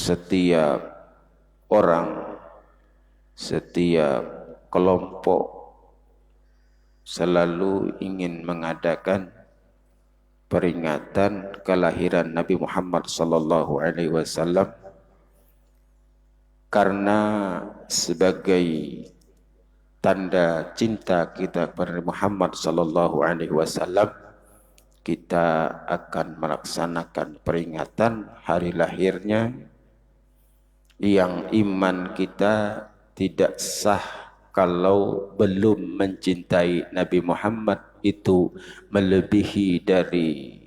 setiap orang, setiap kelompok selalu ingin mengadakan peringatan kelahiran Nabi Muhammad sallallahu alaihi wasallam karena sebagai tanda cinta kita kepada Muhammad sallallahu alaihi wasallam kita akan melaksanakan peringatan hari lahirnya yang iman kita tidak sah kalau belum mencintai Nabi Muhammad itu melebihi dari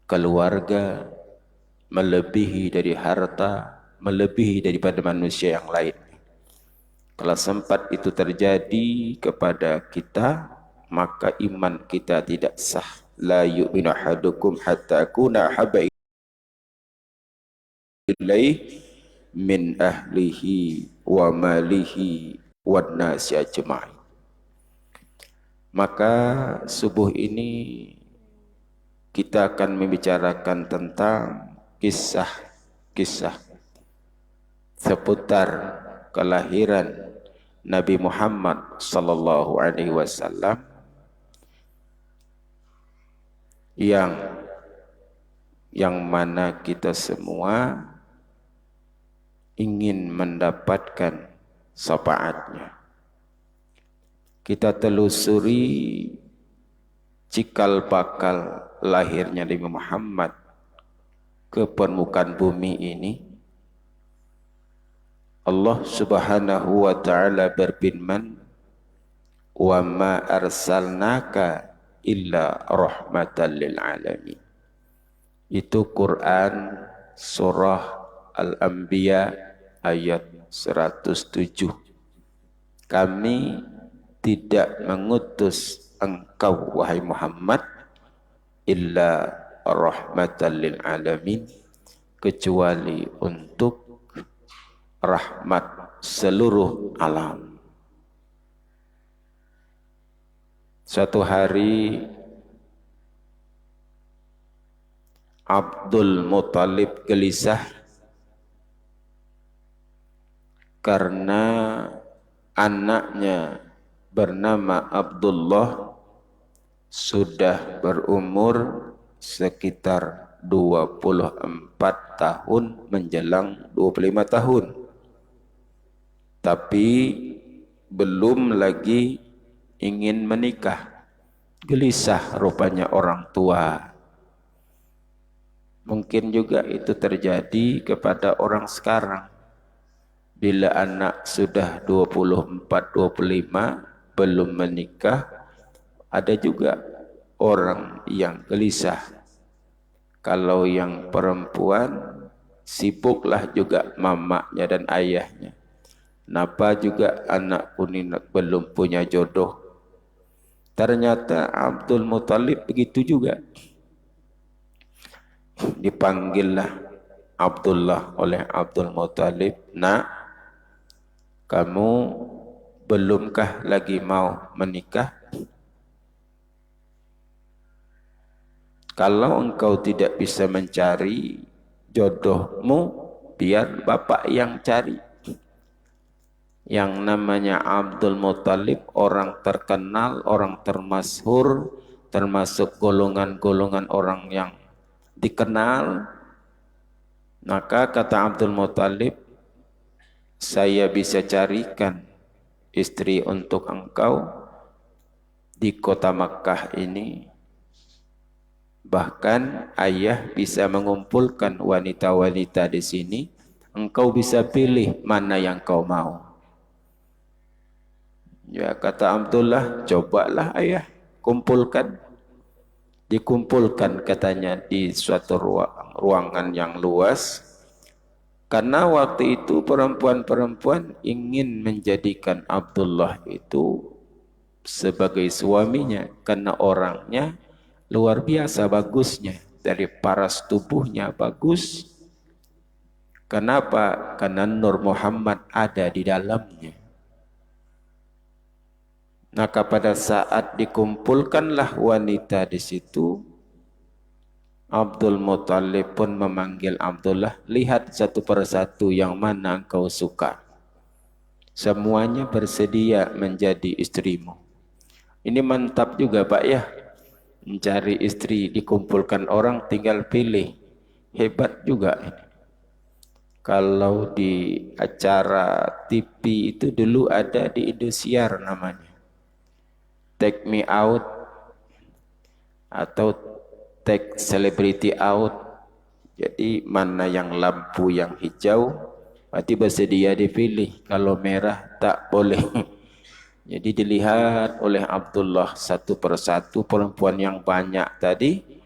keluarga, melebihi dari harta, melebihi daripada manusia yang lain. Kalau sempat itu terjadi kepada kita, maka iman kita tidak sah. La yu'minu ahadukum hatta akuna habba ilaihi min ahlihi wa malihi wan nasi ajma'in. Maka subuh ini kita akan membicarakan tentang kisah-kisah seputar kelahiran Nabi Muhammad sallallahu alaihi wasallam yang mana kita semua ingin mendapatkan syafaatnya. Kita telusuri cikal bakal lahirnya Nabi Muhammad ke permukaan bumi ini. Allah Subhanahu wa taala berfirman, "Wa ma arsalnaka illa rahmatan lil alamin." Itu Quran surah Al-Anbiya ayat 107. Kami tidak mengutus engkau wahai Muhammad illa rahmatan lil alamin, kecuali untuk rahmat seluruh alam. Suatu hari Abdul Muthalib gelisah karena anaknya bernama Abdullah sudah berumur sekitar 24 tahun menjelang 25 tahun. Tapi belum lagi ingin menikah. Gelisah rupanya orang tua. Mungkin juga itu terjadi kepada orang sekarang. Bila anak sudah 24-25 belum menikah, ada juga orang yang gelisah. Kalau yang perempuan, sibuklah juga mamanya dan ayahnya. Kenapa juga anakku ini belum punya jodoh? Ternyata Abdul Muthalib begitu juga. Dipanggillah Abdullah oleh Abdul Muthalib, "Nak, kamu belumkah lagi mau menikah? Kalau engkau tidak bisa mencari jodohmu, biar bapak yang cari." Yang namanya Abdul Muthalib orang terkenal, orang termasyhur, termasuk golongan-golongan orang yang dikenal. Maka kata Abdul Muthalib, "Saya bisa carikan istri untuk engkau di kota Makkah ini. Bahkan ayah bisa mengumpulkan wanita-wanita di sini. Engkau bisa pilih mana yang kau mau." Ya, kata Abdullah, "Cobalah ayah, kumpulkan." Dikumpulkan katanya di suatu ruangan yang luas. Karena waktu itu perempuan-perempuan ingin menjadikan Abdullah itu sebagai suaminya. Karena orangnya luar biasa bagusnya. Dari paras tubuhnya bagus. Kenapa? Karena Nur Muhammad ada di dalamnya. Maka pada saat dikumpulkanlah wanita di situ, Abdul Muthalib pun memanggil Abdullah, lihat satu persatu yang mana engkau suka. Semuanya bersedia menjadi istrimu. Ini mantap juga Pak ya. Mencari istri dikumpulkan orang tinggal pilih. Hebat juga ini. Kalau di acara TV itu dulu ada di Indosiar namanya. Take Me Out atau Take Celebrity Out. Jadi mana yang lampu yang hijau berarti bersedia dipilih. Kalau merah tak boleh. Jadi dilihat oleh Abdullah satu persatu perempuan yang banyak tadi.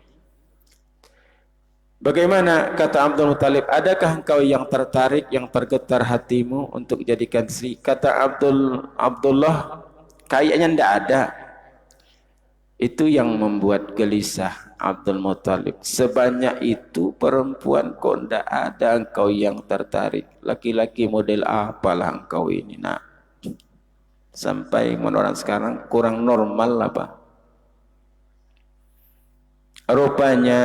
Bagaimana kata Abdul Muthalib, adakah engkau yang tertarik, yang tergetar hatimu untuk jadikan istri? Kata Abdullah, kayaknya tidak ada. Itu yang membuat gelisah Abdul Muthalib. Sebanyak itu perempuan kok tidak ada engkau yang tertarik. Laki-laki model apalah engkau ini nak? Sampai menurut sekarang kurang normal apa? Rupanya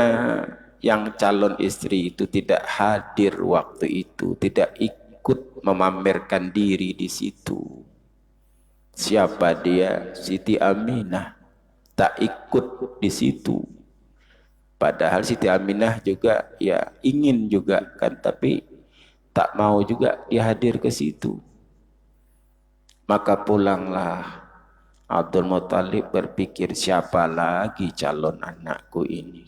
yang calon istri itu tidak hadir waktu itu, tidak ikut memamerkan diri di situ. Siapa dia? Siti Aminah tak ikut di situ. Padahal Siti Aminah juga ya ingin juga kan, tapi tak mau juga dia hadir ke situ. Maka pulanglah Abdul Muthalib berpikir, siapa lagi calon anakku ini?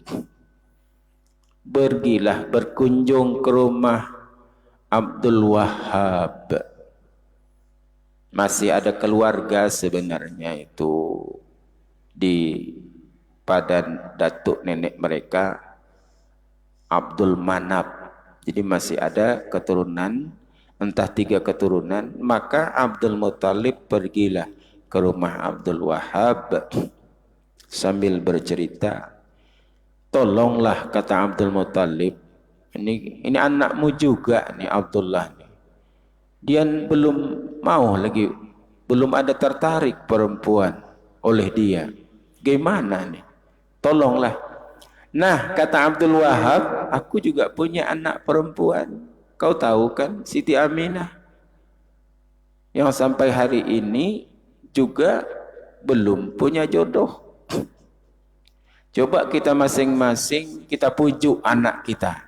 Pergilah berkunjung ke rumah Abdul Wahhab. Masih ada keluarga sebenarnya itu di pada datuk nenek mereka Abdul Manab. Jadi masih ada keturunan, entah 3 keturunan. Maka Abdul Muthalib pergilah ke rumah Abdul Wahhab sambil bercerita, tolonglah kata Abdul Muthalib, ini anakmu juga nih Abdullah nih. Dia belum mau lagi, belum ada tertarik perempuan oleh dia. Gimana nih? Tolonglah. Nah, kata Abdul Wahhab, aku juga punya anak perempuan. Kau tahu kan Siti Aminah yang sampai hari ini juga belum punya jodoh. Coba kita masing-masing kita pujuk anak kita.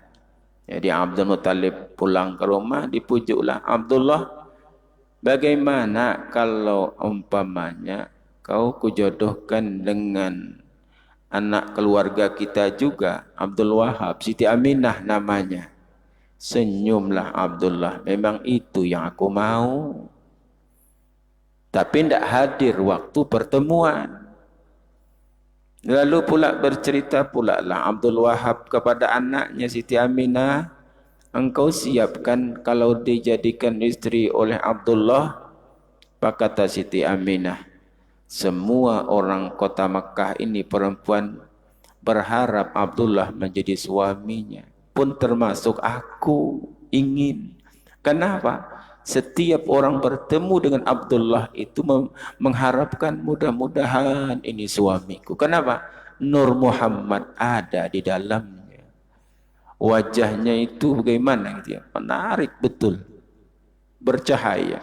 Jadi Abdul Muthalib pulang ke rumah, dipujuklah, Abdullah, bagaimana kalau umpamanya kau kujodohkan dengan anak keluarga kita juga, Abdul Wahhab, Siti Aminah namanya. Senyumlah Abdullah, memang itu yang aku mau. Tapi tidak hadir waktu pertemuan. Lalu pula bercerita pula lah Abdul Wahhab kepada anaknya Siti Aminah, engkau siapkan kalau dijadikan istri oleh Abdullah? Apa kata Siti Aminah? Semua orang kota Makkah ini perempuan berharap Abdullah menjadi suaminya. Pun termasuk aku ingin. Kenapa? Setiap orang bertemu dengan Abdullah itu mengharapkan mudah-mudahan ini suamiku. Kenapa? Nur Muhammad ada di dalamnya. Wajahnya itu bagaimana gitu ya? Menarik betul. Bercahaya.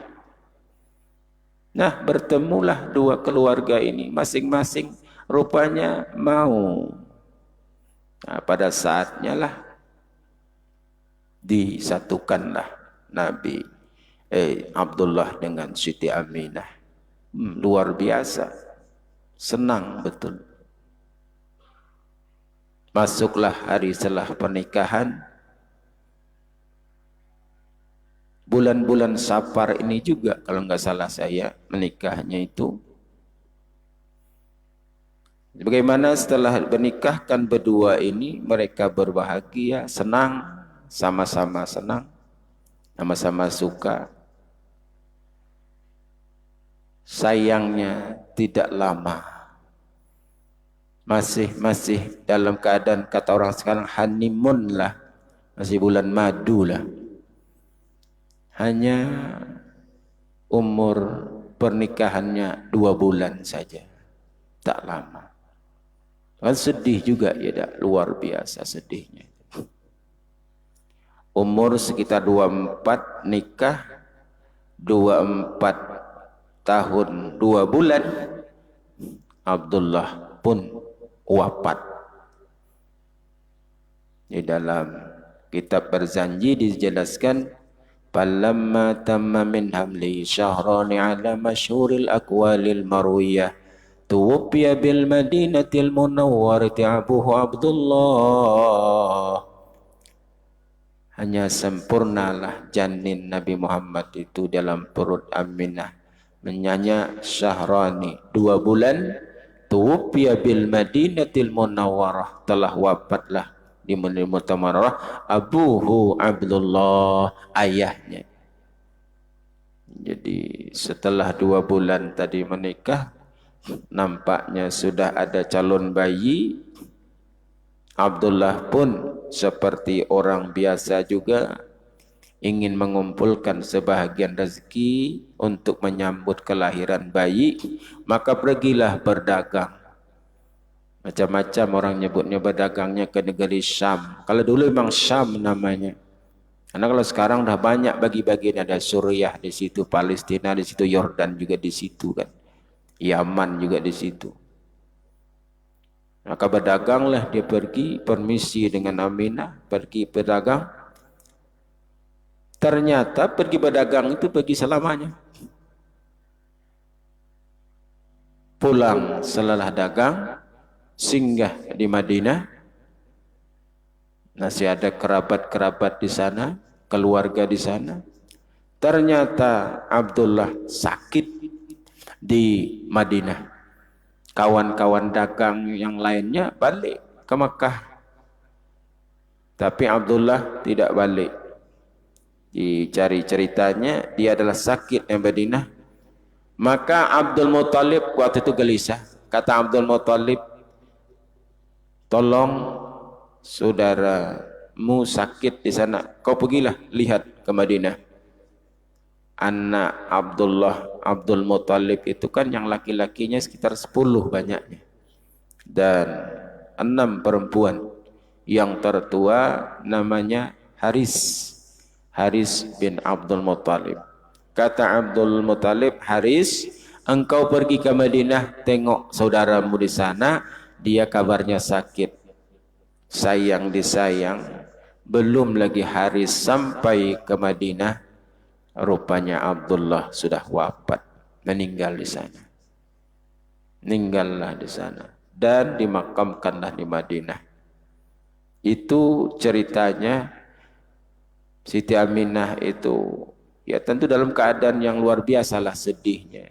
Nah, bertemulah dua keluarga ini. Masing-masing rupanya mau. Nah, pada saatnya lah disatukanlah Nabi Abdullah dengan Siti Aminah. Luar biasa. Senang betul. Masuklah hari setelah pernikahan. Bulan-bulan Safar ini juga kalau nggak salah saya menikahnya itu. Bagaimana setelah menikahkan berdua ini mereka berbahagia, senang, sama-sama senang, sama-sama suka. Sayangnya tidak lama. Masih dalam keadaan kata orang sekarang honeymoon lah. Masih bulan madu lah. Hanya umur pernikahannya 2 bulan saja. Tak lama. Kan sedih juga ya, dak, luar biasa sedihnya. Umur sekitar 24 nikah, 24 tahun 2 bulan Abdullah pun wafat. Di dalam kitab Berzanji dijelaskan, falamma tamma min hamli syahrani ala masyhuril aqwalil marwiyah tuwfiya bil madinatil munawwarati abuhu Abdullah. Hanya sempurnalah janin Nabi Muhammad itu dalam perut Aminah menyanya syahrani 2 bulan, tuwfiya bil madinatil munawwarah, telah wafatlah di Madinah Munawwarah abuhu Abdullah, ayahnya. Jadi setelah 2 bulan tadi menikah, nampaknya sudah ada calon bayi. Abdullah pun seperti orang biasa juga ingin mengumpulkan sebahagian rezeki untuk menyambut kelahiran bayi, maka pergilah berdagang. Macam-macam orang nyebutnya, berdagangnya ke negeri Syam. Kalau dulu memang Syam namanya. Karena kalau sekarang dah banyak bagi-bagian, ada Suriah di situ, Palestina di situ, Yordan juga di situ kan. Yaman juga di situ. Maka berdaganglah dia, pergi permisi dengan Aminah, pergi berdagang. Ternyata pergi berdagang itu pergi selamanya. Pulang setelah dagang, singgah di Madinah. Masih ada kerabat-kerabat di sana, keluarga di sana. Ternyata Abdullah sakit di Madinah. Kawan-kawan dagang yang lainnya balik ke Makkah, tapi Abdullah tidak balik. Dicari ceritanya dia adalah sakit di Madinah. Maka Abdul Muthalib waktu itu gelisah. Kata Abdul Muthalib, tolong saudaramu sakit di sana, kau pergilah lihat ke Madinah. Anak Abdul Muthalib itu kan yang laki-lakinya sekitar 10 banyaknya, dan 6 perempuan. Yang tertua namanya Haris bin Abdul Muthalib. Kata Abdul Muthalib, Haris, engkau pergi ke Madinah, tengok saudaramu di sana, dia kabarnya sakit. Sayang disayang, belum lagi Haris sampai ke Madinah, rupanya Abdullah sudah wafat, meninggal di sana. Meninggallah di sana dan dimakamkanlah di Madinah. Itu ceritanya. Siti Aminah itu ya tentu dalam keadaan yang luar biasalah sedihnya.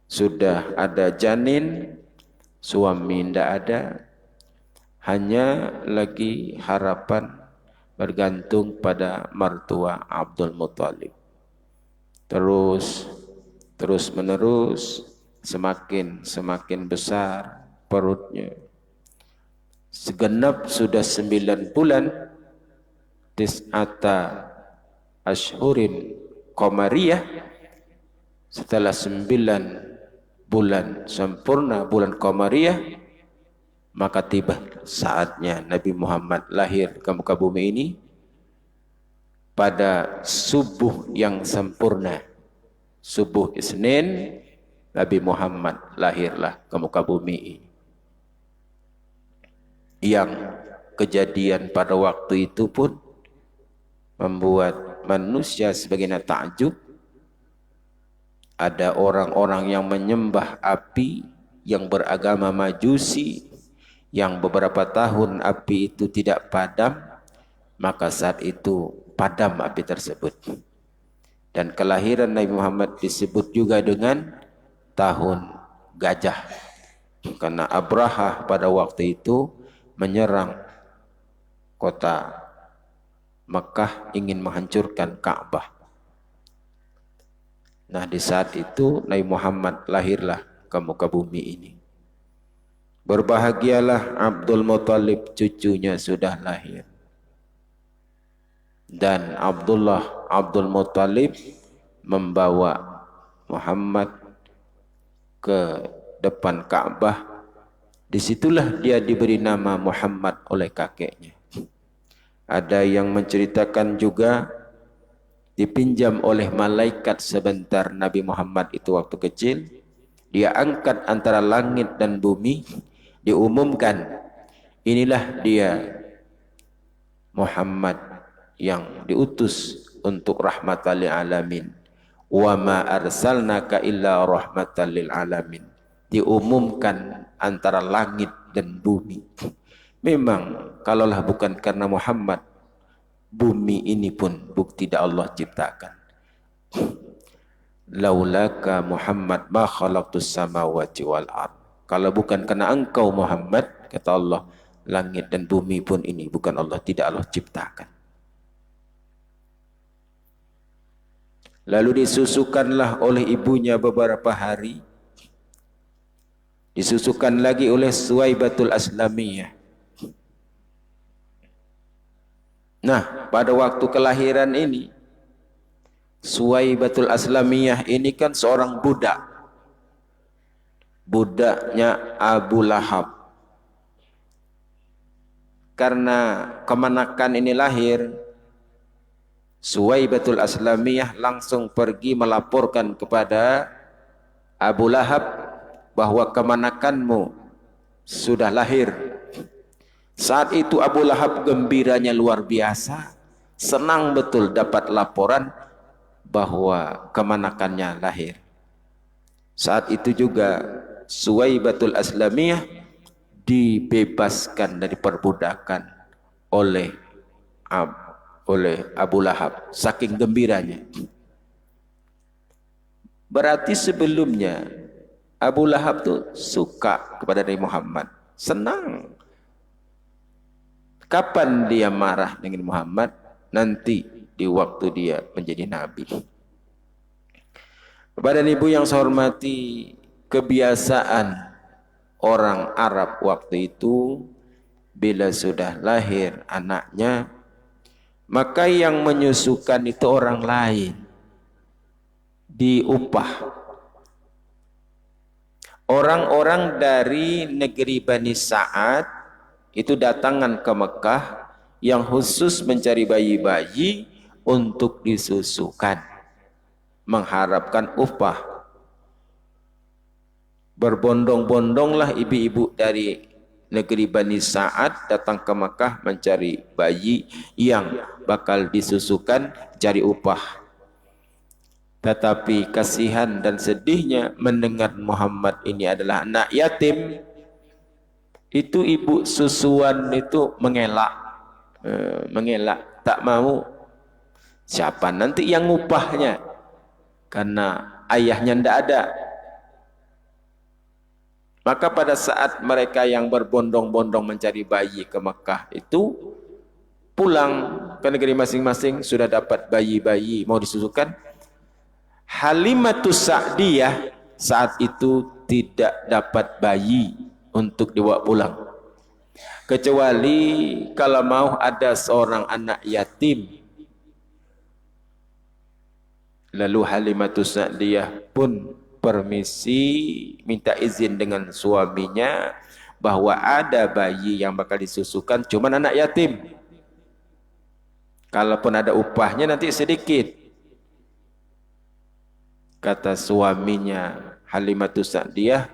Sudah ada janin, suami tidak ada, hanya lagi harapan bergantung pada mertua Abdul Muthalib. Terus menerus semakin besar perutnya. Segenap sudah 9 bulan, tis'ata ashhurin qamariyah, setelah 9 bulan sempurna bulan qamariyah, maka tiba saatnya Nabi Muhammad lahir ke muka bumi ini. Pada subuh yang sempurna, subuh Isnin, Nabi Muhammad lahirlah ke muka bumi ini. Yang kejadian pada waktu itu pun membuat manusia sebagian takjub. Ada orang-orang yang menyembah api, yang beragama Majusi, yang beberapa tahun api itu tidak padam, maka saat itu padam api tersebut. Dan kelahiran Nabi Muhammad disebut juga dengan tahun gajah, karena Abraha pada waktu itu menyerang kota Mekah, ingin menghancurkan Ka'bah. Nah, di saat itu Nabi Muhammad lahirlah ke muka bumi ini. Berbahagialah Abdul Muthalib, cucunya sudah lahir. Dan Abdul Muthalib membawa Muhammad ke depan Ka'bah Disitulah dia diberi nama Muhammad oleh kakeknya. Ada yang menceritakan juga dipinjam oleh malaikat sebentar Nabi Muhammad itu waktu kecil. Dia angkat antara langit dan bumi, diumumkan, inilah dia Muhammad yang diutus untuk rahmatan lil alamin. Wa ma arsalnaka illa rahmatan lil alamin. Diumumkan antara langit dan bumi. Memang kalaulah bukan karena Muhammad, bumi ini pun tidak Allah ciptakan. Laulaka Muhammad ma khalaqtus samawati wal ard. Kalau bukan karena engkau Muhammad, kata Allah, langit dan bumi pun ini bukan Allah, tidak Allah ciptakan. Lalu disusukanlah oleh ibunya beberapa hari. Disusukan lagi oleh Suwaibatul Aslamiyah. Nah, pada waktu kelahiran ini, Suwaibatul Aslamiyah ini kan seorang budak. Budaknya Abu Lahab. Karena kemanakan ini lahir, Suwaibatul Aslamiyah langsung pergi melaporkan kepada Abu Lahab bahwa kemanakanmu sudah lahir. Saat itu Abu Lahab gembiranya luar biasa, senang betul dapat laporan bahwa kemanakannya lahir. Saat itu juga Suwaibatul Aslamiyah dibebaskan dari perbudakan oleh Abu Lahab, saking gembiranya. Berarti sebelumnya Abu Lahab tuh suka kepada Nabi Muhammad, senang. Kapan dia marah dengan Muhammad? Nanti di waktu dia menjadi nabi. Kepada ibu yang saya hormati, kebiasaan orang Arab waktu itu bila sudah lahir anaknya, maka yang menyusukan itu orang lain, diupah. Orang-orang dari negeri Bani Sa'ad itu datangan ke Mekah yang khusus mencari bayi-bayi untuk disusukan, mengharapkan upah. Berbondong-bondonglah ibu-ibu dari negeri Bani Sa'ad datang ke Mekah mencari bayi yang bakal disusukan, cari upah. Tetapi kasihan dan sedihnya mendengar Muhammad ini adalah anak yatim, itu ibu susuan itu mengelak, tak mau. Siapa nanti yang upahnya? Karena ayahnya tidak ada. Maka pada saat mereka yang berbondong-bondong mencari bayi ke Mekah itu pulang ke negeri masing-masing, sudah dapat bayi-bayi mau disusukan, Halimatus Sa'diyah saat itu tidak dapat bayi untuk dibawa pulang, kecuali kalau mau ada seorang anak yatim. Lalu Halimatus Sa'diyah pun permisi, minta izin dengan suaminya bahwa ada bayi yang bakal disusukan, cuman anak yatim. Kalaupun ada upahnya nanti sedikit. Kata suaminya Halimatus Sa'diyah,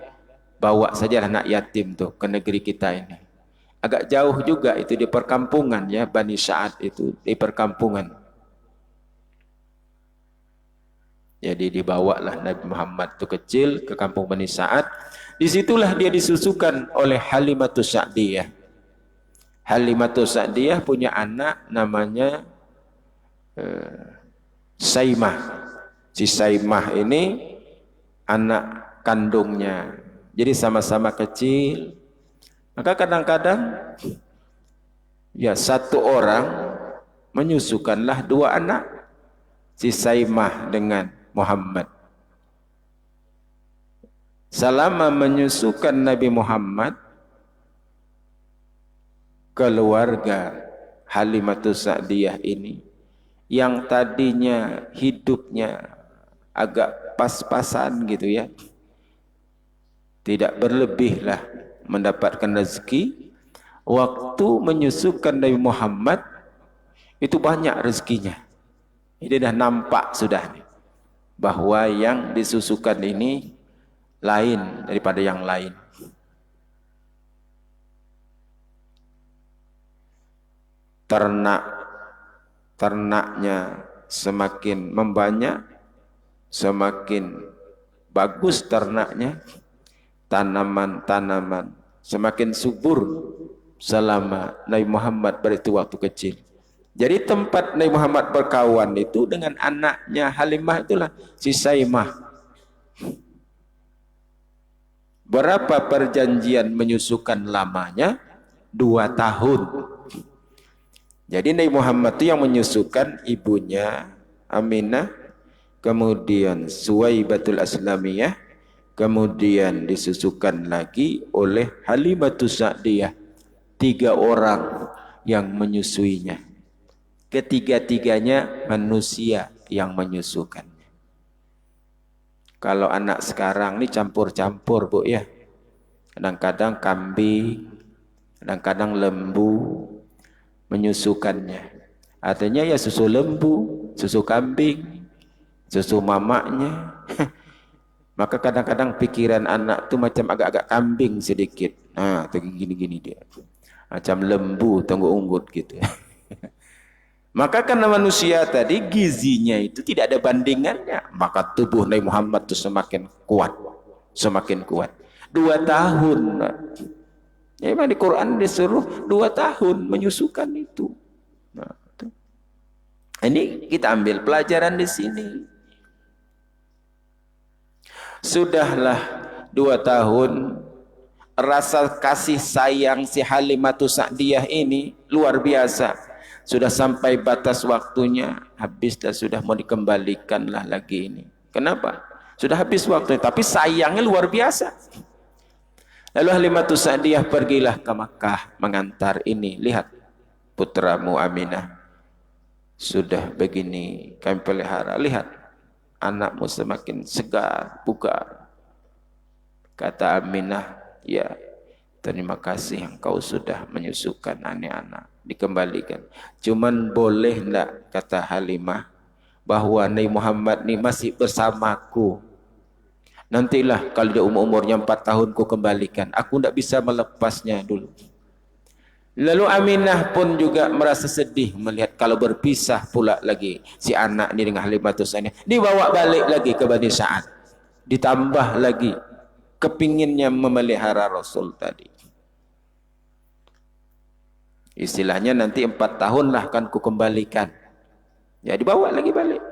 bawa saja anak yatim tuh ke negeri kita ini. Agak jauh juga itu, di perkampungan ya, Bani Sa'ad itu di perkampungan. Jadi dibawalah Nabi Muhammad itu kecil ke kampung Bani Sa'ad. Disitulah dia disusukan oleh Halimatus Sa'diyah. Halimatus Sa'diyah punya anak namanya Saimah. Si Saimah ini anak kandungnya. Jadi sama-sama kecil. Maka kadang-kadang ya satu orang menyusukanlah dua anak, si Saimah dengan Muhammad. Selama menyusukan Nabi Muhammad, keluarga Halimatus Sa'diyah ini yang tadinya hidupnya agak pas-pasan gitu ya, tidak berlebih lah, mendapatkan rezeki. Waktu menyusukan Nabi Muhammad itu banyak rezekinya. Ini dah nampak sudah nih, bahwa yang disusukan ini lain daripada yang lain. Ternaknya semakin membanyak, semakin bagus ternaknya. Tanaman-tanaman semakin subur selama Nabi Muhammad beritu waktu kecil. Jadi tempat Nabi Muhammad berkawan itu dengan anaknya Halimah itulah si Saimah. Berapa perjanjian menyusukan lamanya? 2 tahun. Jadi Nabi Muhammad itu yang menyusukan ibunya Aminah, kemudian Suwaibatul Aslamiyah, kemudian disusukan lagi oleh Halimatus Sa'diyah. 3 orang yang menyusuinya. Ketiga-tiganya manusia yang menyusukannya. Kalau anak sekarang ini campur-campur Bu ya. Kadang-kadang kambing, kadang-kadang lembu menyusukannya. Artinya ya susu lembu, susu kambing, susu mamaknya. Maka kadang-kadang pikiran anak tu macam agak-agak kambing sedikit. Nah, gini-gini dia. Macam lembu tunggu unggut gitu. Maka karena manusia tadi gizinya itu tidak ada bandingannya, maka tubuh Nabi Muhammad itu semakin kuat, semakin kuat. 2 tahun. Ya, memang di Quran disuruh 2 tahun menyusukan itu. Nah, itu. Ini kita ambil pelajaran di sini. Sudahlah 2 tahun, rasa kasih sayang si Halimatus Sa'diyah ini luar biasa. Sudah sampai batas waktunya, habis dah, sudah mau dikembalikan lah lagi ini. Kenapa? Sudah habis waktunya, tapi sayangnya luar biasa. Lalu Halimatus Sa'diyah pergilah ke Makkah mengantar ini. Lihat putramu Aminah sudah begini kami pelihara. Lihat anakmu semakin segar, bugar. Kata Aminah, ya terima kasih engkau sudah menyusukan anak-anak. Dikembalikan. Cuman boleh enggak, kata Halimah, bahwa Nabi Muhammad ni masih bersamaku. Nantilah kalau dia umurnya 4 tahun ku kembalikan. Aku enggak bisa melepasnya dulu. Lalu Aminah pun juga merasa sedih melihat kalau berpisah pula lagi si anak ni dengan Halimatus Sa'diyah. Dibawa balik lagi ke Bani Sa'ad. Ditambah lagi kepinginnya memelihara Rasul tadi. Istilahnya nanti 4 tahun lah kan ku kembalikan. Ya dibawa lagi balik.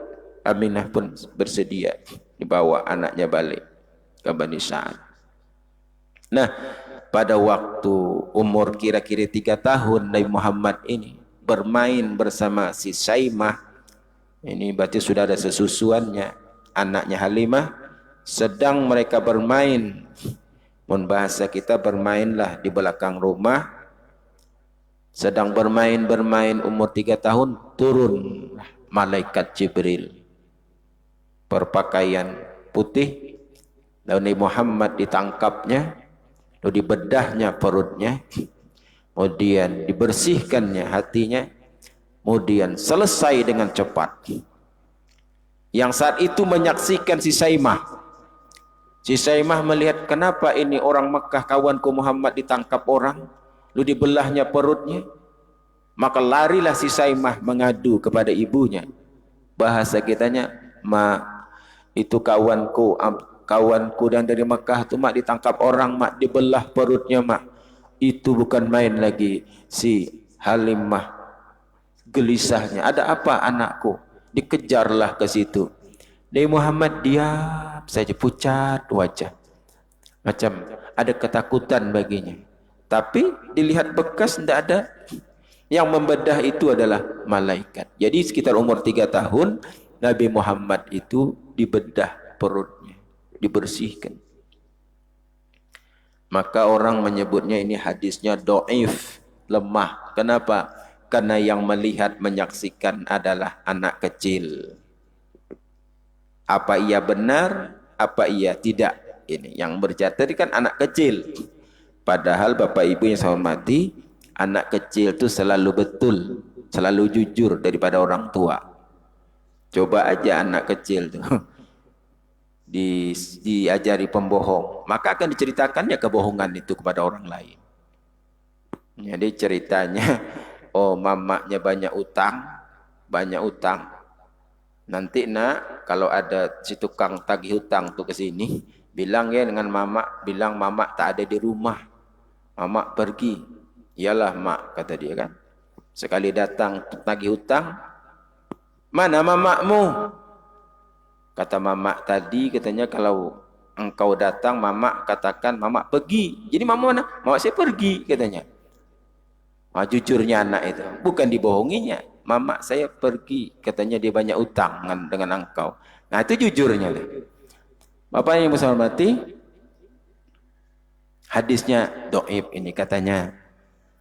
Aminah pun bersedia dibawa anaknya balik ke Bani Sa'ad. Nah, pada waktu umur kira-kira 3 tahun Nabi Muhammad ini bermain bersama si Saimah. Ini berarti sudah ada sesusuannya. Anaknya Halimah sedang mereka bermain. Mun bahasa kita bermainlah di belakang rumah. Sedang bermain-bermain umur 3 tahun, turun malaikat Jibril berpakaian putih. Lalu Nabi Muhammad ditangkapnya, lalu dibedahnya perutnya, kemudian dibersihkannya hatinya, kemudian selesai dengan cepat. Yang saat itu menyaksikan si Saimah. Si Saimah melihat, kenapa ini orang Mekah kawanku Muhammad ditangkap orang, lalu dibelahnya perutnya. Maka larilah si Saimah mengadu kepada ibunya. Bahasa kitanya, mak itu kawanku dan dari Mekah tu mak ditangkap orang, mak dibelah perutnya mak. Itu bukan main lagi. Si Halimah gelisahnya, ada apa anakku? Dikejarlah ke situ. Nabi Muhammad diam saja, pucat wajah, macam ada ketakutan baginya. Tapi dilihat bekas tidak ada. Yang membedah itu adalah malaikat. Jadi sekitar umur 3 tahun Nabi Muhammad itu dibedah perutnya, dibersihkan. Maka orang menyebutnya ini hadisnya dhaif, lemah. Kenapa? Karena yang melihat menyaksikan adalah anak kecil. Apa ia benar, apa ia tidak? Ini yang berjati kan anak kecil. Padahal bapak ibu yang saya hormati, anak kecil itu selalu betul, selalu jujur daripada orang tua. Coba aja anak kecil tuh diajari pembohong, maka akan diceritakannya kebohongan itu kepada orang lain. Jadi ceritanya, oh mamanya banyak utang. Nanti nak, kalau ada si tukang tagih hutang tuh ke sini, bilang ya dengan mama, bilang mama tak ada di rumah. Mama pergi. Iyalah mak, kata dia kan. Sekali datang tagih hutang, mana mamakmu? Kata mama tadi, katanya kalau engkau datang, mama katakan mama pergi. Jadi mama mana? Mama saya pergi, katanya. Jujurnya anak itu, bukan dibohonginya. Mama saya pergi, katanya dia banyak utang dengan engkau. Nah itu jujurnya. Bapak yang saya hormati, hadisnya dhaif ini katanya.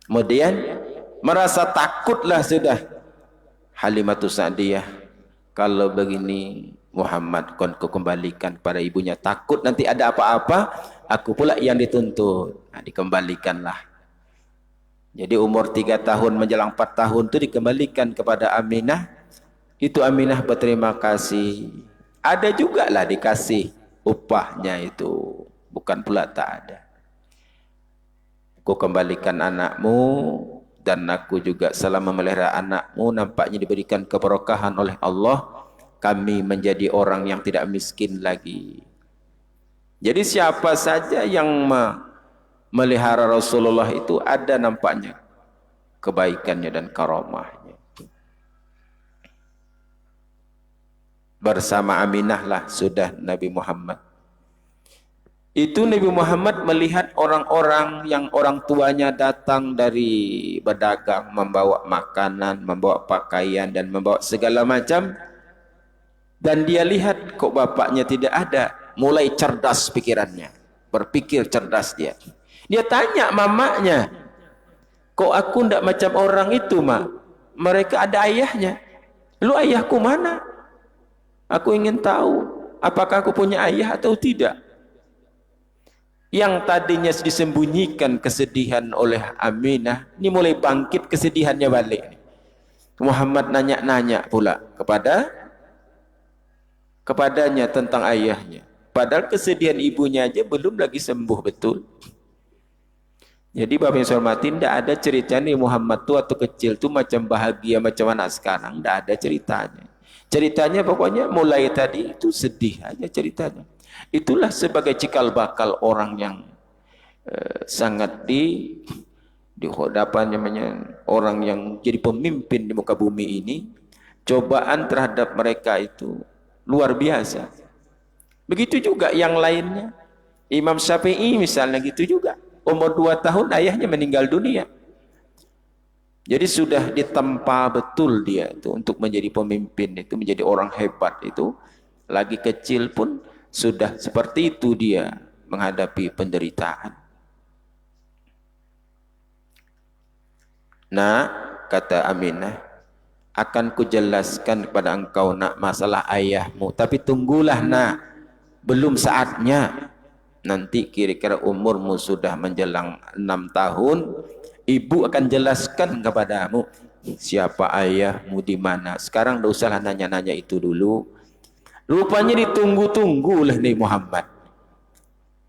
Kemudian merasa takutlah sudah Halimatus Sa'diyah. Kalau begini Muhammad kon kembalikan pada ibunya, takut nanti ada apa-apa, aku pula yang dituntut. Nah, dikembalikanlah. Jadi umur 3 tahun menjelang 4 tahun itu dikembalikan kepada Aminah. Itu Aminah berterima kasih. Ada juga lah dikasih upahnya itu. Bukan pula tak ada. Aku kembalikan anakmu dan aku juga selama memelihara anakmu nampaknya diberikan keberkahan oleh Allah. Kami menjadi orang yang tidak miskin lagi. Jadi siapa saja yang melihara Rasulullah itu ada nampaknya kebaikannya dan karamahnya. Bersama Aminah lah sudah Nabi Muhammad. Itu Nabi Muhammad melihat orang-orang yang orang tuanya datang dari berdagang, membawa makanan, membawa pakaian dan membawa segala macam. Dan dia lihat kok bapaknya tidak ada. Mulai cerdas pikirannya. Berpikir cerdas dia. Dia tanya mamanya, kok aku tidak macam orang itu, mak? Mereka ada ayahnya. Lu ayahku mana? Aku ingin tahu, apakah aku punya ayah atau tidak? Yang tadinya disembunyikan kesedihan oleh Aminah, ini mulai bangkit kesedihannya balik. Muhammad nanya-nanya pula kepadanya tentang ayahnya. Padahal kesedihan ibunya aja belum lagi sembuh betul. Jadi Bapak yang saya hormati, tidak ada ceritanya Muhammad tu waktu kecil tu macam bahagia macam anak sekarang, tidak ada ceritanya. Ceritanya pokoknya mulai tadi itu sedih aja ceritanya. Itulah sebagai cikal bakal orang yang sangat di hadapan namanya orang yang jadi pemimpin di muka bumi ini. Cobaan terhadap mereka itu luar biasa. Begitu juga yang lainnya. Imam Syafi'i misalnya gitu juga. Umur 2 tahun ayahnya meninggal dunia. Jadi sudah ditempa betul dia itu untuk menjadi pemimpin, itu menjadi orang hebat itu. Lagi kecil pun sudah seperti itu dia menghadapi penderitaan. Nah, kata Aminah, akan kujelaskan kepada engkau nak masalah ayahmu. Tapi tunggulah nak, belum saatnya. Nanti kira-kira umurmu sudah menjelang 6 tahun, ibu akan jelaskan kepadamu siapa ayahmu di mana. Sekarang tidak usahlah nanya-nanya itu dulu. Rupanya ditunggu-tunggulah nih Muhammad.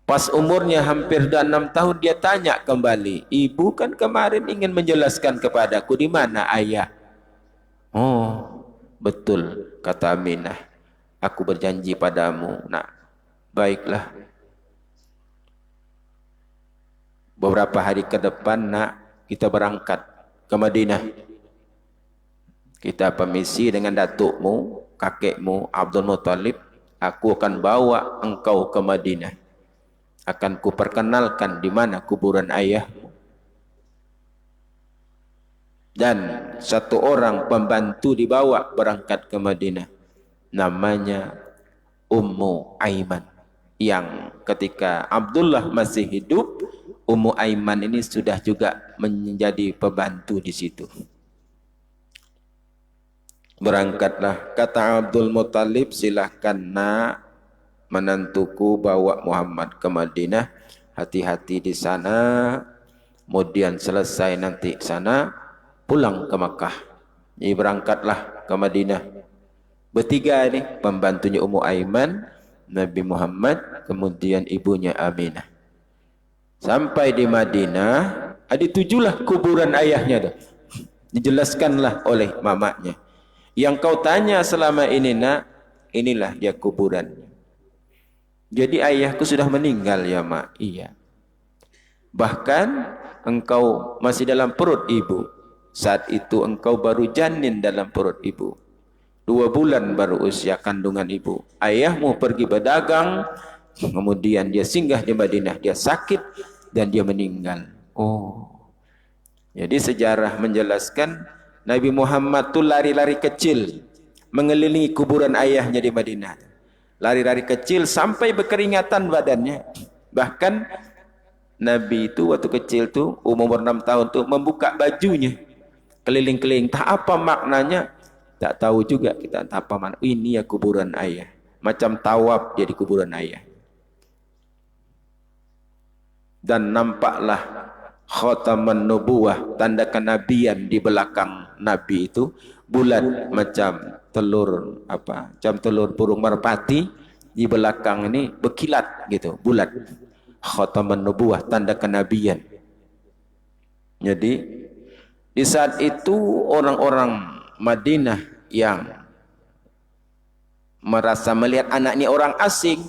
Pas umurnya hampir 6 tahun dia tanya kembali, ibu kan kemarin ingin menjelaskan kepadaku di mana ayah. Oh, betul kata Aminah. Aku berjanji padamu, nak. Baiklah. Beberapa hari ke depan nak kita berangkat ke Madinah. Kita permisi dengan datukmu, kakekmu Abdul Muttalib. Aku akan bawa engkau ke Madinah. Akan kuperkenalkan di mana kuburan ayahmu. Dan satu orang pembantu dibawa berangkat ke Madinah. Namanya Ummu Aiman. Yang ketika Abdullah masih hidup, Ummu Aiman ini sudah juga menjadi pembantu di situ. Berangkatlah, kata Abdul Muttalib, silahkan nak menantuku bawa Muhammad ke Madinah. hati-hati di sana, kemudian selesai nanti sana, pulang ke Makkah. Jadi berangkatlah ke Madinah. Bertiga ini, pembantunya Ummu Aiman, Nabi Muhammad, kemudian ibunya Aminah. Sampai di Madinah, ditujulah kuburan ayahnya dah. Dijelaskanlah oleh mamanya. Yang kau tanya selama ini nak, inilah dia kuburannya. Jadi ayahku sudah meninggal ya mak. Iya. Bahkan engkau masih dalam perut ibu. Saat itu engkau baru janin dalam perut ibu. 2 bulan baru usia kandungan ibu. Ayahmu pergi berdagang, kemudian dia singgah di Madinah. Dia sakit dan dia meninggal. Oh. Jadi sejarah menjelaskan Nabi Muhammad tu lari-lari kecil mengelilingi kuburan ayahnya di Madinah. Lari-lari kecil sampai berkeringatan badannya. Bahkan Nabi itu waktu kecil tu umur 6 tahun tu membuka bajunya keliling-keliling. Tak apa maknanya, tak tahu juga kita tak apa makna. Ini ya kuburan ayah. Macam tawaf jadi kuburan ayah. Dan nampaklah khataman nubuwah, tanda kenabian di belakang Nabi itu bulat macam telur apa? Macam telur burung merpati di belakang ini berkilat gitu, bulat. Khataman nubuwah, tanda kenabian. Jadi di saat itu orang-orang Madinah yang merasa melihat anaknya orang asing,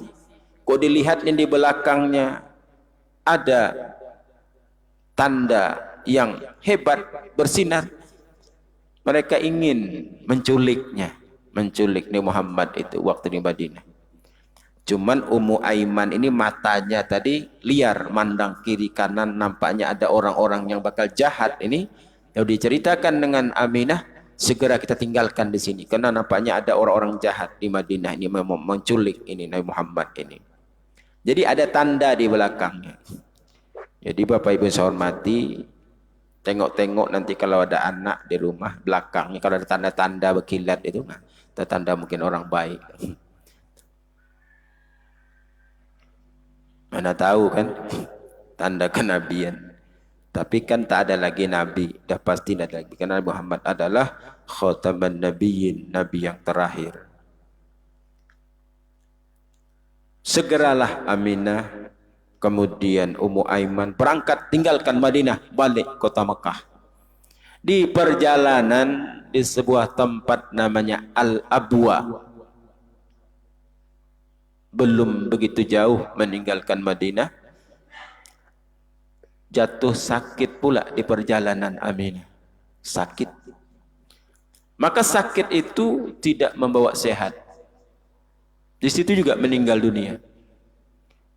kok dilihatnya di belakangnya ada tanda yang hebat bersinar, mereka ingin menculiknya, menculik Nabi Muhammad itu waktu di Madinah. Cuman Ummu Aiman ini matanya tadi liar, mandang kiri kanan, nampaknya ada orang-orang yang bakal jahat ini. Yang diceritakan dengan Aminah, segera kita tinggalkan di sini karena nampaknya ada orang-orang jahat di Madinah ini menculik ini Nabi Muhammad ini. Jadi ada tanda di belakangnya. Jadi Bapak Ibu saya hormati, tengok-tengok nanti kalau ada anak di rumah belakangnya, kalau ada tanda-tanda berkilat itu, tanda mungkin orang baik. Mana tahu kan, tanda kenabian. Tapi kan tak ada lagi Nabi, dah pasti tidak ada lagi. Karena Muhammad adalah khataman nabiyyin, Nabi yang terakhir. Segeralah Aminah, kemudian Ummu Aiman berangkat tinggalkan Madinah, balik kota Mekah. Di perjalanan di sebuah tempat namanya Al-Abwa, belum begitu jauh meninggalkan Madinah, jatuh sakit pula di perjalanan Aminah. Sakit. Maka sakit itu tidak membawa sehat. Di situ juga meninggal dunia.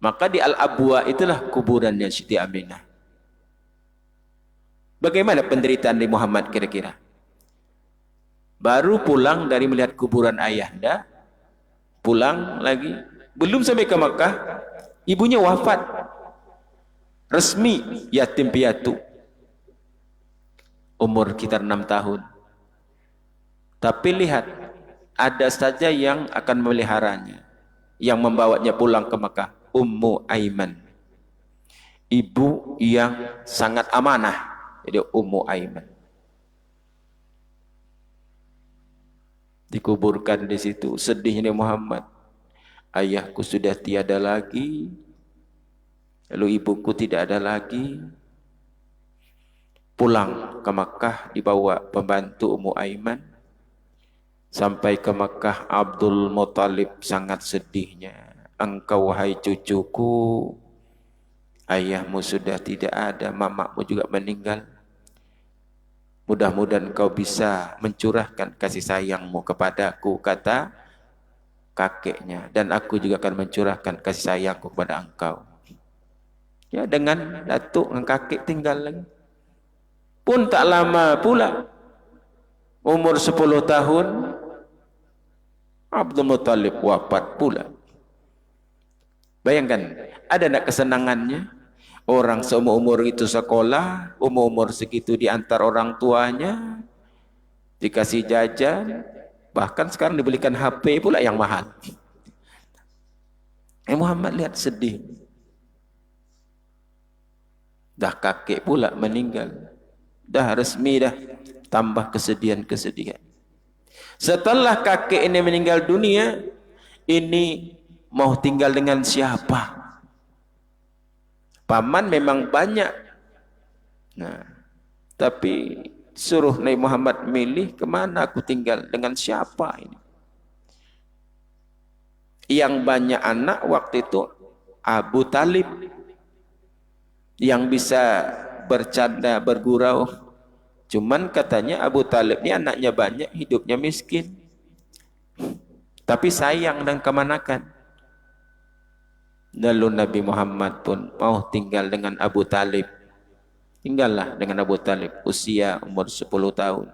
Maka di Al-Abwa itulah kuburannya Siti Aminah. Bagaimana penderitaan di Muhammad kira-kira? Baru pulang dari melihat kuburan ayahnya, pulang lagi, belum sampai ke Makkah, ibunya wafat. Resmi yatim piatu. Umur sekitar 6 tahun. Tapi lihat, ada saja yang akan memeliharanya, yang membawanya pulang ke Makkah. Ummu Aiman, ibu yang sangat amanah. Jadi Ummu Aiman dikuburkan di situ. Sedihnya Muhammad, ayahku sudah tiada lagi, lalu ibuku tidak ada lagi. Pulang ke Makkah dibawa pembantu Ummu Aiman. Sampai ke Makkah, Abdul Muttalib sangat sedihnya. Engkau wahai cucuku, ayahmu sudah tidak ada, mamamu juga meninggal. Mudah-mudahan kau bisa mencurahkan kasih sayangmu kepadaku, kata kakeknya. Dan aku juga akan mencurahkan kasih sayangku kepada engkau. Ya, dengan datuk, dengan kakek tinggal lagi. Pun tak lama pula, umur 10 tahun, Abdul Muttalib wafat pula. Bayangkan, ada nak kesenangannya? Orang seumur-umur itu sekolah, umur-umur segitu diantar orang tuanya, dikasih jajan, bahkan sekarang dibelikan HP pula yang mahal. Muhammad lihat sedih. Dah kakek pula meninggal. Dah resmi dah. Tambah kesedihan-kesedihan. Setelah kakek ini meninggal dunia, ini mau tinggal dengan siapa? Paman memang banyak. Nah, tapi suruh Nabi Muhammad milih kemana aku tinggal, dengan siapa ini? Yang banyak anak waktu itu Abu Talib, yang bisa bercanda, bergurau. Cuman katanya Abu Talib ini anaknya banyak, hidupnya miskin. Tapi sayang dan kemanakan. Lalu Nabi Muhammad pun mau tinggal dengan Abu Talib. Tinggallah dengan Abu Talib, usia umur 10 tahun.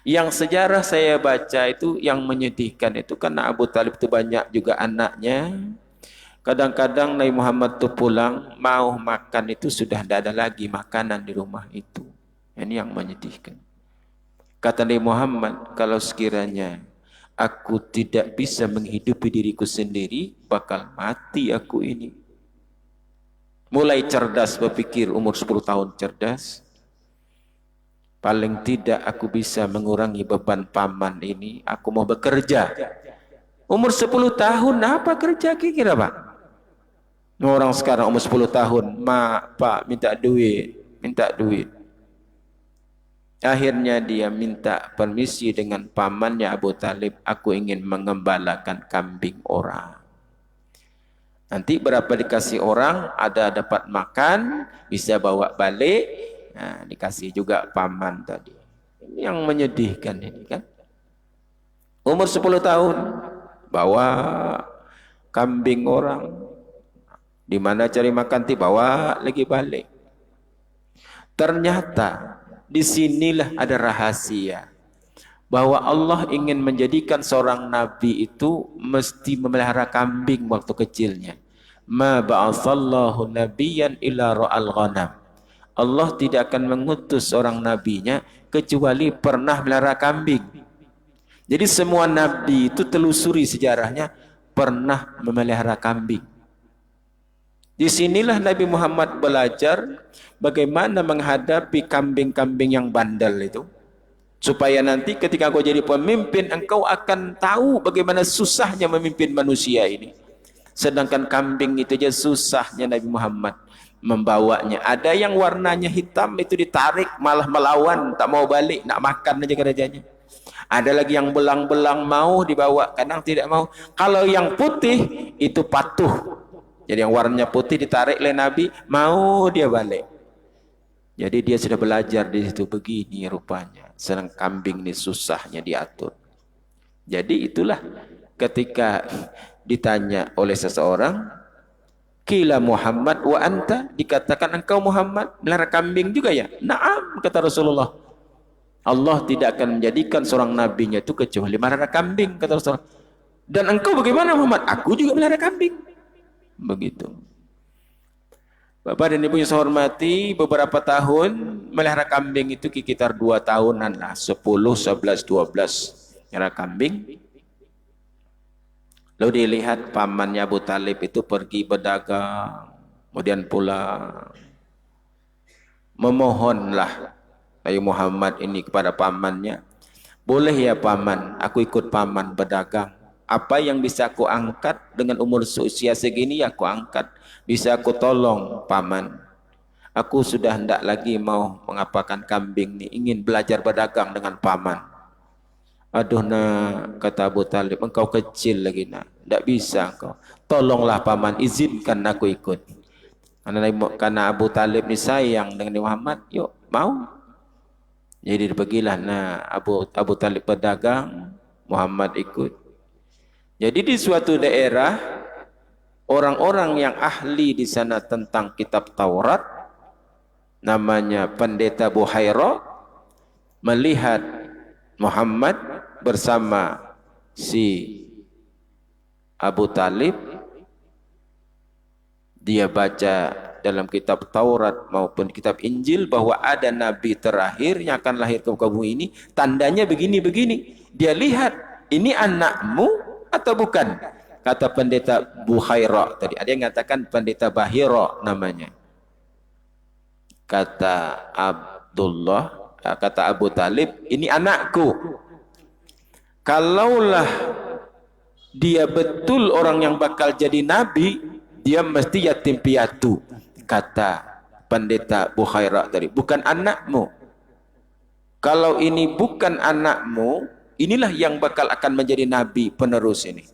Yang sejarah saya baca itu yang menyedihkan itu karena Abu Talib itu banyak juga anaknya. Kadang-kadang Nabi Muhammad itu pulang, mau makan itu sudah tidak ada lagi makanan di rumah itu. Ini yang menyedihkan. Kata Nabi Muhammad, kalau sekiranya aku tidak bisa menghidupi diriku sendiri, bakal mati aku ini. Mulai cerdas berpikir, umur 10 tahun cerdas. Paling tidak aku bisa mengurangi beban paman ini, aku mau bekerja. Umur 10 tahun, apa kerja kira Pak? Orang sekarang umur 10 tahun, mak, pak, minta duit. Akhirnya dia minta permisi dengan pamannya Abu Talib, aku ingin mengembalakan kambing orang. Nanti berapa dikasih orang, ada dapat makan, bisa bawa balik, nah, dikasih juga paman tadi. Ini yang menyedihkan ini kan. Umur 10 tahun, bawa kambing orang. Di mana cari makan, bawa lagi balik. Ternyata disinilah ada rahasia bahwa Allah ingin menjadikan seorang nabi itu mesti memelihara kambing waktu kecilnya. Ma ba'atsallahu nabiyyan illa ra'al ghanam. Allah tidak akan mengutus seorang nabinya kecuali pernah melihara kambing. Jadi semua nabi itu telusuri sejarahnya pernah memelihara kambing. Di sinilah Nabi Muhammad belajar bagaimana menghadapi kambing-kambing yang bandel itu. Supaya nanti ketika kau jadi pemimpin, engkau akan tahu bagaimana susahnya memimpin manusia ini. Sedangkan kambing itu aja susahnya Nabi Muhammad membawanya. Ada yang warnanya hitam itu ditarik malah melawan, tak mau balik, nak makan aja kerajanya. Ada lagi yang belang-belang mau dibawa, kadang tidak mau. Kalau yang putih itu patuh. Jadi yang warnanya putih ditarik oleh Nabi, mau dia balik. Jadi dia sudah belajar di situ, begini rupanya. Sedang kambing ini susahnya diatur. Jadi itulah ketika ditanya oleh seseorang, Qila Muhammad wa anta, dikatakan engkau Muhammad melihara kambing juga ya? Naam, kata Rasulullah. Allah tidak akan menjadikan seorang nabinya itu kecuali melihara kambing, kata Rasulullah. Dan engkau bagaimana Muhammad? Aku juga melihara kambing. Begitu. Bapak dan Ibu yang saya hormati, beberapa tahun melihara kambing itu sekitar 2 tahunan lah, 10, 11, 12 melihara kambing. Lalu dilihat pamannya Abu Talib itu pergi berdagang, kemudian pulang. Memohonlah Nabi Muhammad ini kepada pamannya, boleh ya paman, aku ikut paman berdagang. Apa yang bisa aku angkat dengan umur usia segini, aku angkat. Bisa aku tolong paman. Aku sudah hendak lagi mau mengapakan kambing ni, ingin belajar berdagang dengan paman. Aduh nak, kata Abu Talib, engkau kecil lagi nak, tidak bisa engkau. Tolonglah paman, izinkan aku ikut. Karena Abu Talib ni sayang dengan Muhammad, yuk mau. Jadi pergilah nak Abu Talib berdagang, Muhammad ikut. Jadi di suatu daerah, orang-orang yang ahli di sana tentang kitab Taurat, namanya Pendeta Buhaira, melihat Muhammad bersama si Abu Talib. Dia baca dalam kitab Taurat maupun kitab Injil bahwa ada nabi terakhir yang akan lahir ke muka bumi ini, tandanya begini-begini. Dia lihat, ini anakmu atau bukan? Kata Pendeta Buhaira tadi. Ada yang mengatakan Pendeta Bahira namanya. Kata Abdullah, kata Abu Talib, ini anakku. Kalaulah dia betul orang yang bakal jadi nabi, dia mesti yatim piatu. Kata pendeta Bukhairah tadi, bukan anakmu. Kalau ini bukan anakmu, inilah yang bakal akan menjadi nabi penerus ini.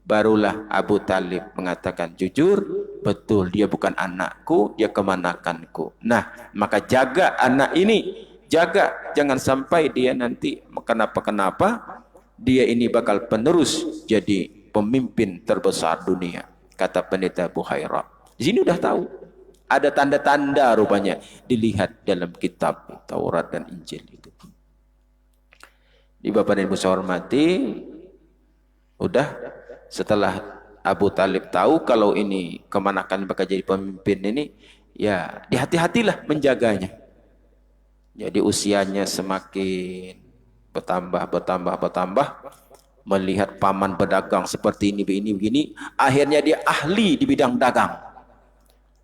Barulah Abu Talib mengatakan, jujur, betul, dia bukan anakku, dia kemanakanku. Nah, maka jaga anak ini, jaga, jangan sampai dia nanti kenapa-kenapa, dia ini bakal penerus jadi pemimpin terbesar dunia, kata pendeta Bukhairah. Di sini udah tahu, ada tanda-tanda rupanya, dilihat dalam kitab Taurat dan Injil itu. Di Bapak dan Ibu saya hormati, udah. Setelah Abu Talib tahu kalau ini kemanakan bakal jadi pemimpin ini, ya dihati-hatilah menjaganya. Jadi usianya semakin bertambah, melihat paman berdagang seperti ini, begini, akhirnya dia ahli di bidang dagang.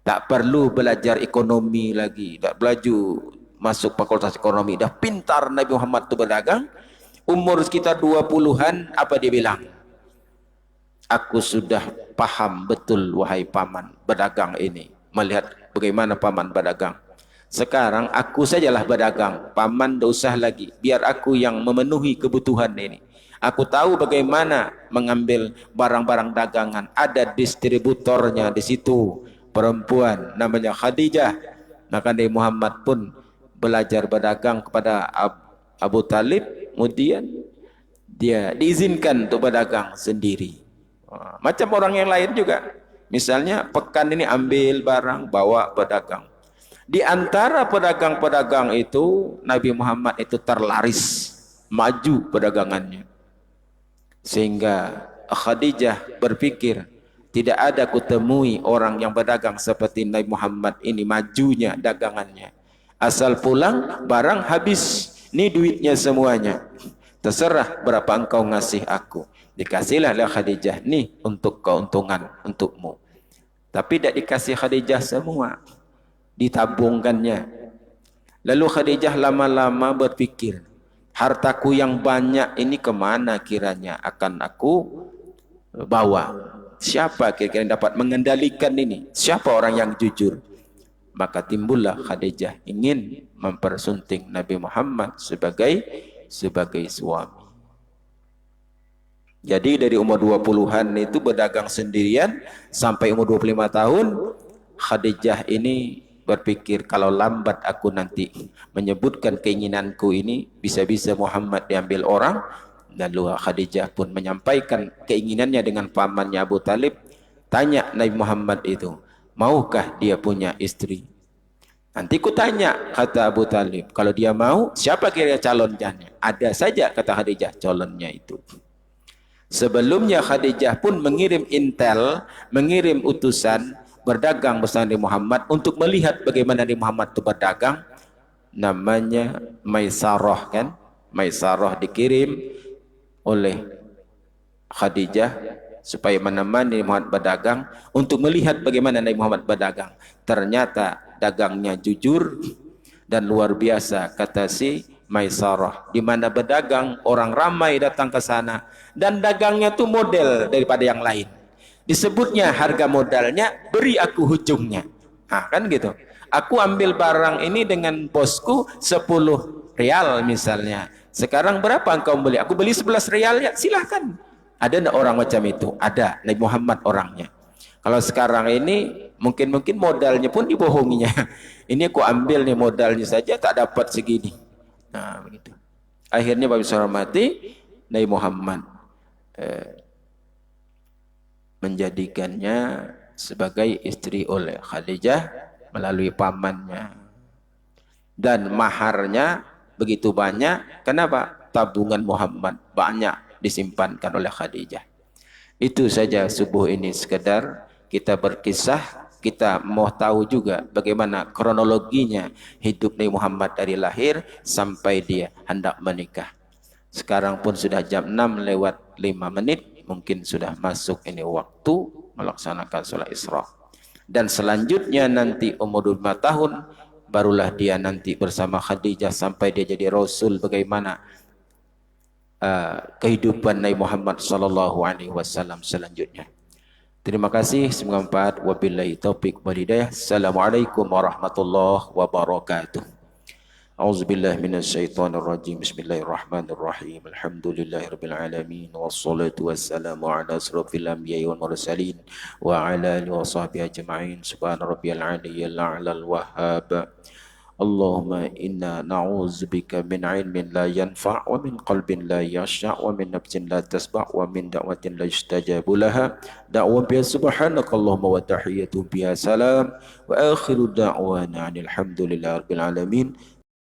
Tak perlu belajar ekonomi lagi, tak belajar masuk fakultas ekonomi, dah pintar Nabi Muhammad itu berdagang. Umur sekitar 20-an, apa dia bilang? Aku sudah paham betul wahai paman berdagang ini. Melihat bagaimana paman berdagang. Sekarang aku sajalah berdagang. Paman tidak usah lagi. Biar aku yang memenuhi kebutuhan ini. Aku tahu bagaimana mengambil barang-barang dagangan. Ada distributornya di situ. Perempuan namanya Khadijah. Maka Nabi Muhammad pun belajar berdagang kepada Abu Talib. Kemudian dia diizinkan untuk berdagang sendiri. Macam orang yang lain juga. Misalnya pekan ini ambil barang, bawa berdagang. Di antara pedagang-pedagang itu, Nabi Muhammad itu terlaris, maju perdagangannya. Sehingga Khadijah berpikir, tidak ada kutemui orang yang berdagang seperti Nabi Muhammad ini majunya dagangannya. Asal pulang, barang habis. Ini duitnya semuanya. Terserah berapa engkau ngasih aku. Dikasihlah Khadijah, nih untuk keuntungan untukmu. Tapi tidak dikasih Khadijah semua, ditabungkannya. Lalu Khadijah lama-lama berpikir, hartaku yang banyak ini kemana kiranya akan aku bawa? Siapa kira-kira yang dapat mengendalikan ini? Siapa orang yang jujur? Maka timbullah Khadijah ingin mempersunting Nabi Muhammad sebagai suami. Jadi dari umur 20-an itu berdagang sendirian sampai umur 25 tahun, Khadijah ini berpikir kalau lambat aku nanti menyebutkan keinginanku ini, bisa-bisa Muhammad diambil orang. Lalu Khadijah pun menyampaikan keinginannya dengan pamannya Abu Talib. Tanya Nabi Muhammad itu, maukah dia punya istri? Nanti ku tanya, kata Abu Talib, kalau dia mau, siapa kira calonnya? Ada saja, kata Khadijah, calonnya itu. Sebelumnya Khadijah pun mengirim intel, mengirim utusan berdagang bersama Nabi Muhammad untuk melihat bagaimana Nabi Muhammad itu berdagang. Namanya Maisarah, kan? Maisarah dikirim oleh Khadijah supaya menemani Nabi Muhammad berdagang untuk melihat bagaimana Nabi Muhammad berdagang. Ternyata dagangnya jujur dan luar biasa, kata si Maisarah. Di mana berdagang, orang ramai datang ke sana dan dagangnya tuh model daripada yang lain. Disebutnya harga modalnya, beri aku hujungnya. Nah, kan gitu. Aku ambil barang ini dengan bosku 10 rial misalnya. Sekarang berapa engkau beli? Aku beli 11 rial ya, silahkan. Ada enggak orang macam itu? Ada, Nabi Muhammad orangnya. Kalau sekarang ini mungkin modalnya pun dibohonginya. Ini aku ambil nih modalnya saja tak dapat segini. Nah, begitu. Akhirnya Bapak Ibu hormati, Nabi Muhammad menjadikannya sebagai istri oleh Khadijah melalui pamannya. Dan maharnya begitu banyak. Kenapa? Tabungan Muhammad banyak disimpankan oleh Khadijah. Itu saja subuh ini sekedar kita berkisah. Kita mau tahu juga bagaimana kronologinya hidup Nabi Muhammad dari lahir sampai dia hendak menikah. Sekarang pun sudah jam 6:05. Mungkin sudah masuk ini waktu melaksanakan sholat Isra. Dan selanjutnya nanti umur 25 tahun barulah dia nanti bersama Khadijah sampai dia jadi Rasul. Bagaimana kehidupan Nabi Muhammad sallallahu alaihi wasallam selanjutnya. Terima kasih, semoga manfaat. Wabillahi taufik wal hidayah. Assalamualaikum warahmatullahi wabarakatuh. أعوذ بالله من الشيطان الرجيم بسم الله الرحمن الرحيم الحمد لله رب العالمين والصلاة والسلام على أشرف الأنبياء والمرسلين وعلى آله وصحبه أجمعين سبحان ربي العلي الأعلى الوهاب اللهم إنا نعوذ بك من علم لا ينفع ومن قلب لا يخشع ومن نفس لا تسمع ومن دعوة لا يستجاب لها دعوة بها سبحانك اللهم وتحية بها سلام وآخر دعوانا عن الحمد لله رب العالمين